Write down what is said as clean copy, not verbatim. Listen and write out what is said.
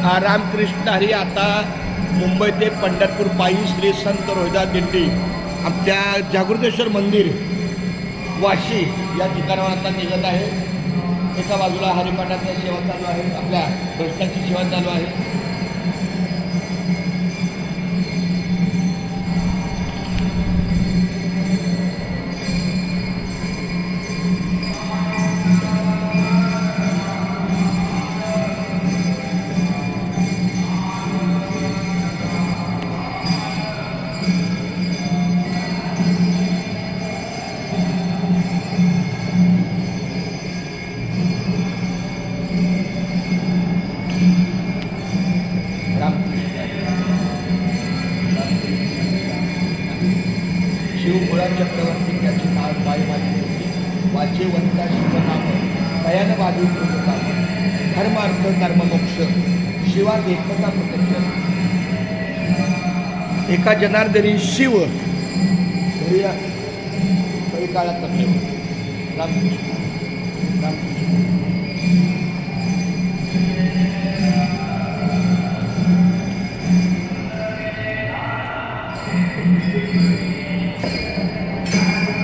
रामकृष्ण हरी आता मुंबई ते पंढरपूर पायी श्री संत रोहिदास दिंडी आपल्या जागृतेश्वर मंदिर वाशी या ठिकाणावर आता निघत आहे। एका बाजूला हरिपाठाची सेवा चालू आहे, आपल्या भ्रष्टाची सेवा चालू आहे। शिवमुळा चक्रवर्ती त्याची नाव पाय माझी होती, वाचे वंता शिवनाम दयान बाजू काम धर्मार्थ कर्ममोक्ष शिवा देखता प्रत्यक्ष एका जनार्दनी शिव घरी काळात रामकृष्ण रामकृष्ण।